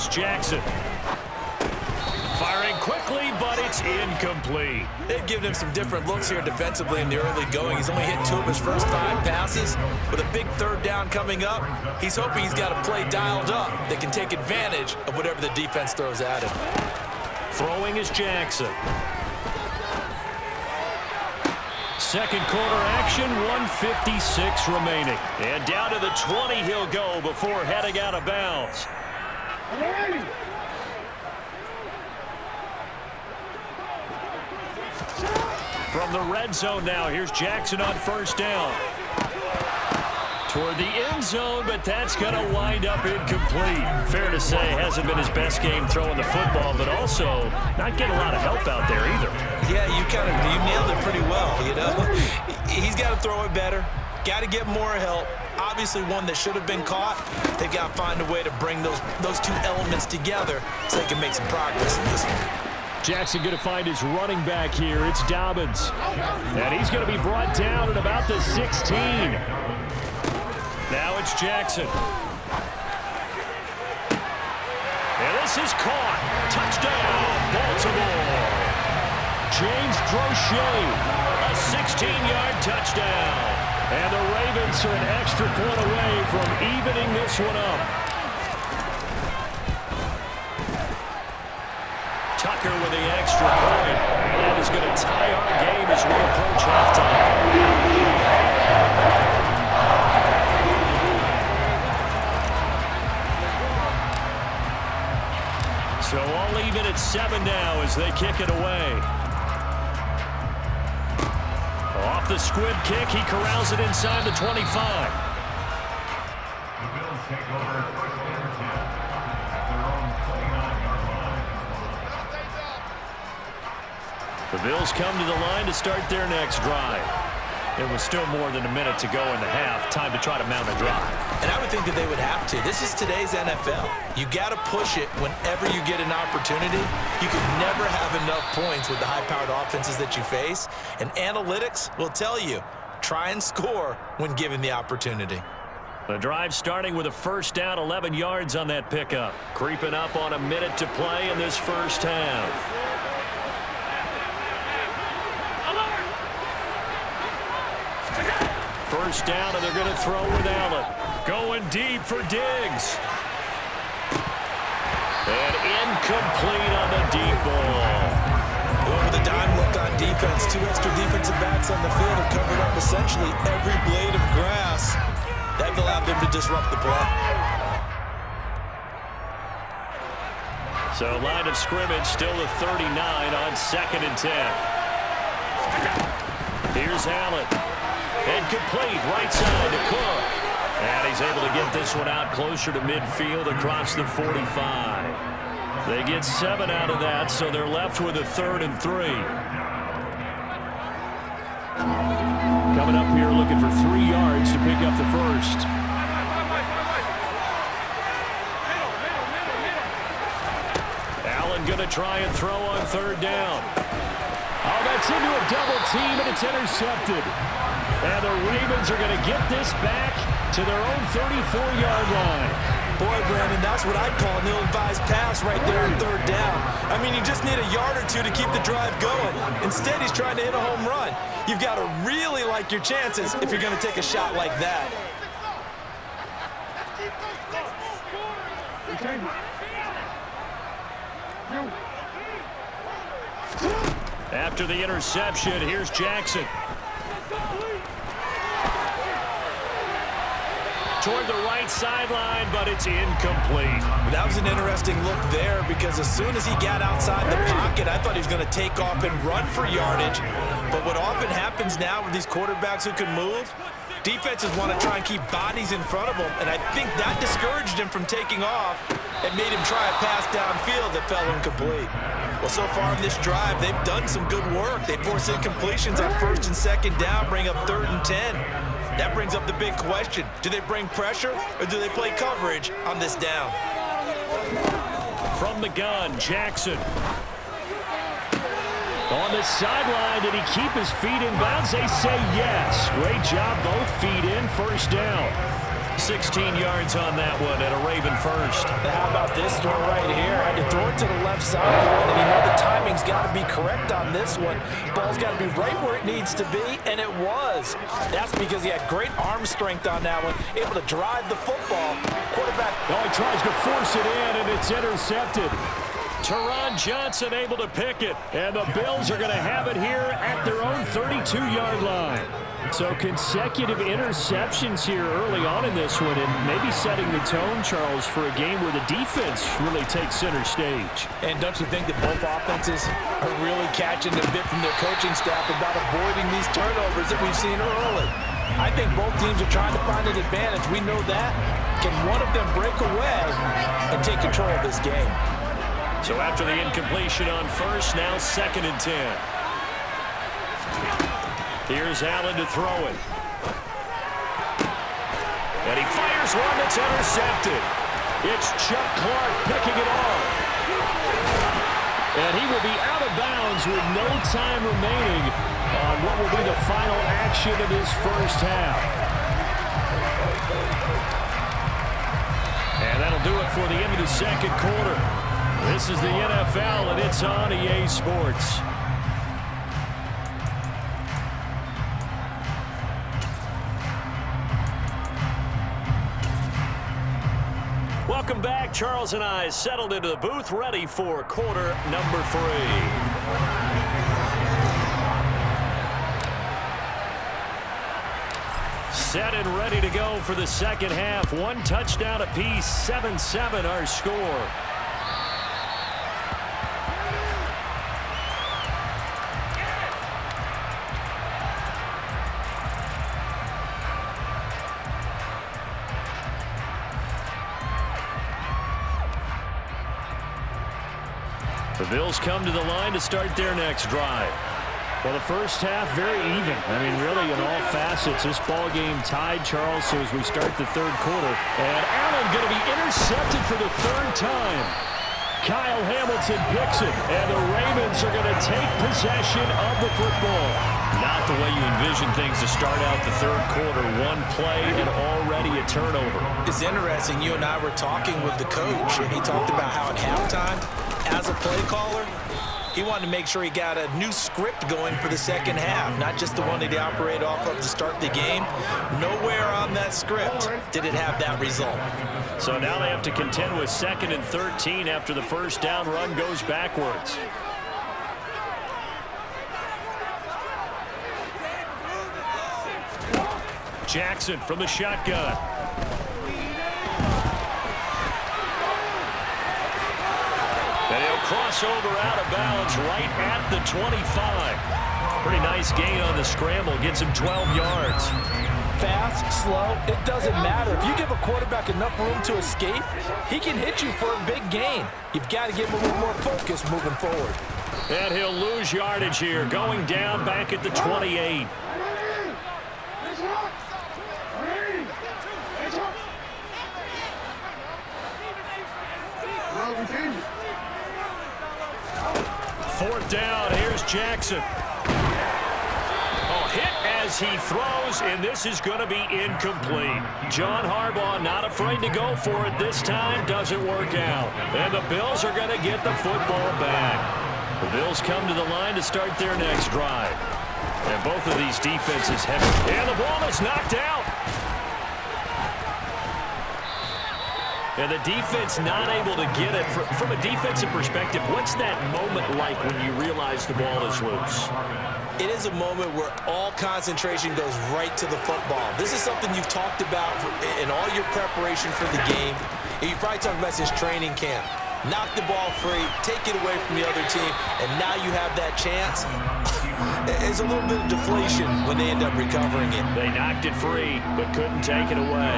is Jackson. Firing quickly, but it's incomplete. They've given him some different looks here defensively in the early going. He's only hit 2 of his first 5 passes. With a big 3rd down coming up, he's hoping he's got a play dialed up that can take advantage of whatever the defense throws at him. Throwing is Jackson. Second quarter action, 1:56 remaining. And down to the 20 he'll go before heading out of bounds. From the red zone now, here's Jackson on 1st down. Toward the end zone, but that's going to wind up incomplete. Fair to say, hasn't been his best game throwing the football, but also not getting a lot of help out there either. Yeah, you nailed it pretty well, you know. He's got to throw it better. Got to get more help. Obviously one that should have been caught. They've got to find a way to bring those 2 elements together so they can make some progress in this one. Jackson going to find his running back here. It's Dobbins. And he's going to be brought down at about the 16. Now it's Jackson. And this is caught. Touchdown, Baltimore. James Crochet, a 16-yard touchdown. And the Ravens are an extra point away from evening this one up. Tucker with the extra point. And that is going to tie our game as we approach halftime. So all even at 7 now as they kick it away. Off the squib kick, he corrals it inside the 25. The Bills take over first and 10 at their own 29-yard line. The Bills come to the line to start their next drive. There was still more than a minute to go in the half. Time to try to mount a drive. And I would think that they would have to. This is today's NFL. You got to push it whenever you get an opportunity. You can never have enough points with the high-powered offenses that you face. And analytics will tell you, try and score when given the opportunity. The drive starting with a 1st down, 11 yards on that pickup. Creeping up on a minute to play in this first half. First down, and they're going to throw with Allen. Going deep for Diggs. And incomplete on the deep ball. Going with a dime look on defense. 2 extra defensive backs on the field have covered up essentially every blade of grass. That allowed them to disrupt the play. So line of scrimmage still the 39 on 2nd and 10. Here's Allen. And complete right side to Cook. And he's able to get this one out closer to midfield across the 45. They get 7 out of that, so they're left with a 3rd and 3. Coming up here looking for 3 yards to pick up the first. Allen going to try and throw on 3rd down. Oh, that's into a double team, and it's intercepted. And the Ravens are going to get this back to their own 34-yard line. Boy, Brandon, that's what I'd call an ill-advised pass right there on 3rd down. I mean, you just need a yard or 2 to keep the drive going. Instead, he's trying to hit a home run. You've got to really like your chances if you're going to take a shot like that. After the interception, here's Jackson. Toward the right sideline, but it's incomplete. That was an interesting look there because as soon as he got outside the pocket, I thought he was going to take off and run for yardage. But what often happens now with these quarterbacks who can move, defenses want to try and keep bodies in front of them, and I think that discouraged him from taking off and made him try a pass downfield that fell incomplete. Well, so far in this drive, they've done some good work. They force incompletions on 1st and 2nd down, bring up 3rd and 10. That brings up the big question. Do they bring pressure or do they play coverage on this down? From the gun, Jackson. On the sideline, did he keep his feet in bounds? They say yes. Great job, both feet in, 1st down. 16 yards on that one and a Raven first. How about this throw right here? Had to throw it to the left sideline, and you know the timing's got to be correct on this one. Ball's got to be right where it needs to be, and it was. That's because he had great arm strength on that one, able to drive the football. Quarterback. Oh, he tries to force it in, and it's intercepted. Teron Johnson able to pick it, and the Bills are going to have it here at their own 32-yard line. So consecutive interceptions here early on in this one, and maybe setting the tone, Charles, for a game where the defense really takes center stage. And don't you think that both offenses are really catching a bit from their coaching staff about avoiding these turnovers that we've seen early? I think both teams are trying to find an advantage. We know that. Can one of them break away and take control of this game? So after the incompletion on first, now 2nd and 10. Here's Allen to throw it. And he fires one that's intercepted. It's Chuck Clark picking it off. And he will be out of bounds with no time remaining on what will be the final action of this first half. And that'll do it for the end of the second quarter. This is the NFL, and it's on EA Sports. Welcome back. Charles and I settled into the booth, ready for quarter number 3. Set and ready to go for the second half. 1 touchdown apiece, 7-7 our score. The Bills come to the line to start their next drive. Well, the first half, very even. I mean, really, in all facets, this ball game tied, Charles, so as we start the third quarter. And Allen going to be intercepted for the 3rd time. Kyle Hamilton picks it, and the Ravens are going to take possession of the football. Not the way you envision things to start out the third quarter. 1 play and already a turnover. It's interesting. You and I were talking with the coach, and he talked about how at halftime, as a play caller, he wanted to make sure he got a new script going for the second half, not just the one that he operated off of to start the game. Nowhere on that script did it have that result. So now they have to contend with 2nd and 13 after the first down run goes backwards. Jackson from the shotgun. And he'll cross over out of bounds right at the 25. Pretty nice gain on the scramble. Gets him 12 yards. Fast, slow, it doesn't matter. If you give a quarterback enough room to escape, he can hit you for a big gain. You've got to give him a little more focus moving forward. And he'll lose yardage here, going down back at the 28. Fourth down, here's Jackson. Oh, hit as he throws, and this is going to be incomplete. John Harbaugh not afraid to go for it this time. Doesn't work out. And the Bills are going to get the football back. The Bills come to the line to start their next drive. And both of these defenses have... And the ball is knocked out. And the defense not able to get it. From a defensive perspective, what's that moment like when you realize the ball is loose? It is a moment where all concentration goes right to the football. This is something you've talked about in all your preparation for the game. And you probably talked about since training camp. Knock the ball free, take it away from the other team, and now you have that chance. There's a little bit of deflation when they end up recovering it. They knocked it free, but couldn't take it away.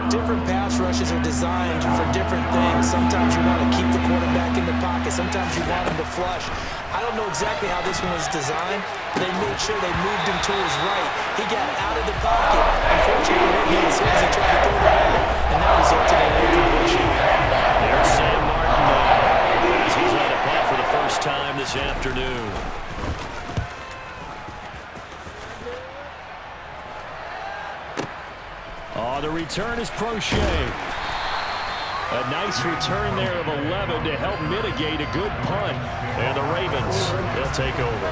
Different pass rushes are designed for different things. Sometimes you want to keep the quarterback in the pocket. Sometimes you want him to flush. I don't know exactly how this one was designed. They made sure they moved him to his right. He got out of the pocket. Unfortunately, he was as he tried to throw the ball, and that resulted in an incompletion. There's Sam Martin now, as he's on a punt for the first time this afternoon. Oh, the return is Prochet. A nice return there of 11 to help mitigate a good punt. And the Ravens, they'll take over.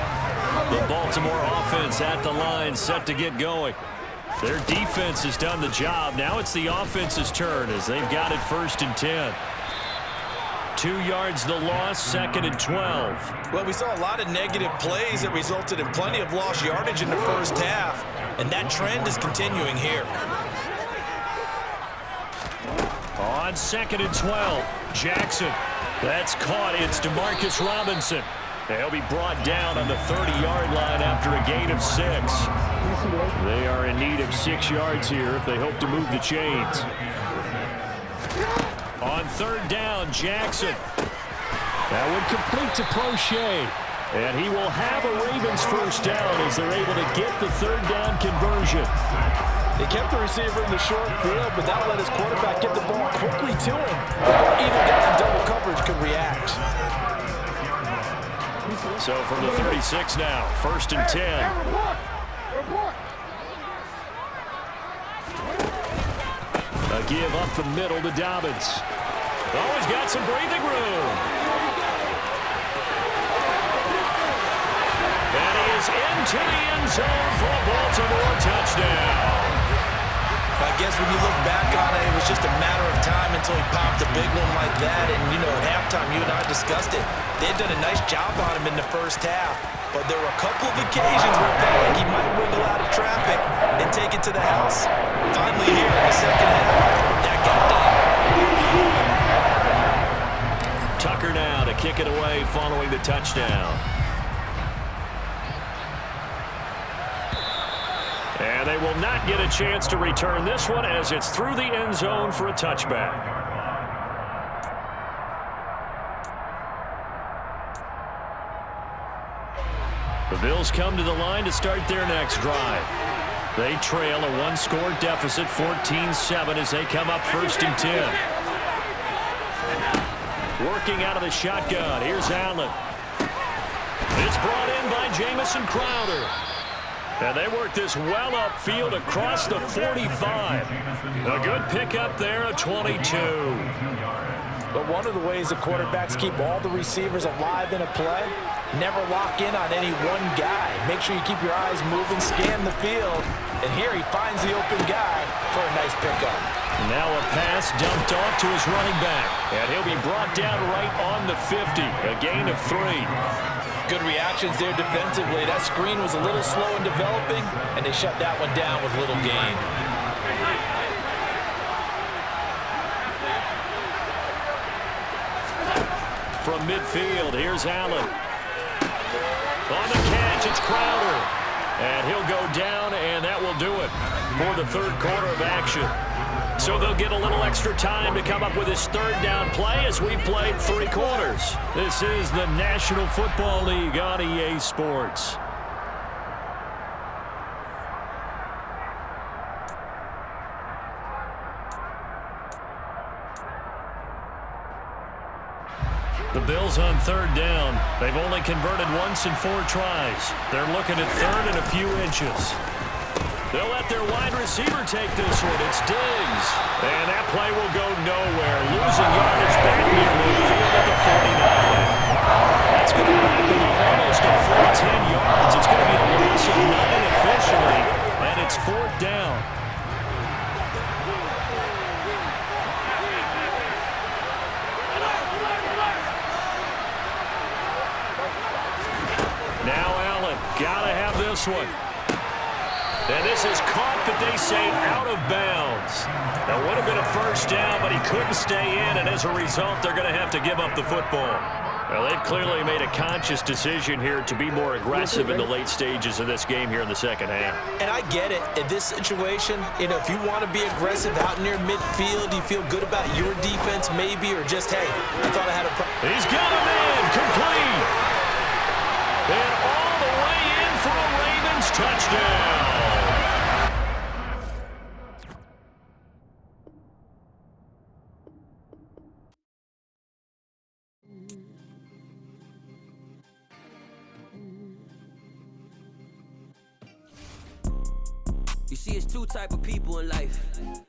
The Baltimore offense at the line, set to get going. Their defense has done the job. Now it's the offense's turn as they've got it 1st and 10. 2 yards the loss, 2nd and 12. Well, we saw a lot of negative plays that resulted in plenty of lost yardage in the first half, and that trend is continuing here. On 2nd and 12, Jackson. That's caught. It's Demarcus Robinson. They'll be brought down on the 30-yard line after a gain of 6. They are in need of 6 yards here if they hope to move the chains. On 3rd down, Jackson. That one complete to Prochet. And he will have a Ravens 1st down as they're able to get the 3rd down conversion. They kept the receiver in the short field, but that let his quarterback get the ball quickly to him. Even guys in double coverage could react. So from the 36 now, 1st and 10. A give up the middle to Dobbins. Oh, he's got some breathing room. And he is into the end zone for a Baltimore touchdown. I guess when you look back on it, it was just a matter of time until he popped a big one like that. And, you know, at halftime, you and I discussed it. They had done a nice job on him in the first half. But there were a couple of occasions where it felt like he might wiggle out of traffic and take it to the house. Finally here in the second half, that got done. Tucker now to kick it away following the touchdown. And they will not get a chance to return this one as it's through the end zone for a touchback. The Bills come to the line to start their next drive. They trail a 1-score deficit, 14-7, as they come up 1st and 10. Working out of the shotgun. Here's Allen. It's brought in by Jamison Crowder. And they work this well upfield across the 45. A good pickup there, a 22. But one of the ways the quarterbacks keep all the receivers alive in a play, never lock in on any one guy. Make sure you keep your eyes moving, scan the field. And here he finds the open guy for a nice pickup. Now a pass dumped off to his running back. And he'll be brought down right on the 50. A gain of 3. Good reactions there defensively. That screen was a little slow in developing, and they shut that one down with little gain. From midfield, here's Allen. On the catch, it's Crowder. And he'll go down, and that will do it for the 3rd quarter of action. So they'll get a little extra time to come up with his 3rd down play as we played 3 quarters. This is the National Football League on EA Sports. The Bills on 3rd down. They've only converted once in 4 tries. They're looking at 3rd and a few inches. They'll let their wide receiver take this one. It's Diggs. And that play will go nowhere. Losing yardage back near midfield at the 49. That's going to back them almost a full 10 yards. It's going to be a loss of 9 officially. And it's 4th down. Now Allen. Got to have this one. And this is caught, but they say out of bounds. That would have been a 1st down, but he couldn't stay in, and as a result, they're going to have to give up the football. Well, they've clearly made a conscious decision here to be more aggressive in the late stages of this game here in the second half. And I get it. In this situation, you know, if you want to be aggressive out near midfield, you feel good about your defense maybe, or just, hey, I thought I had a problem. He's got a man complete. And all the way in for a Ravens touchdown. You see, it's 2 type of people in life.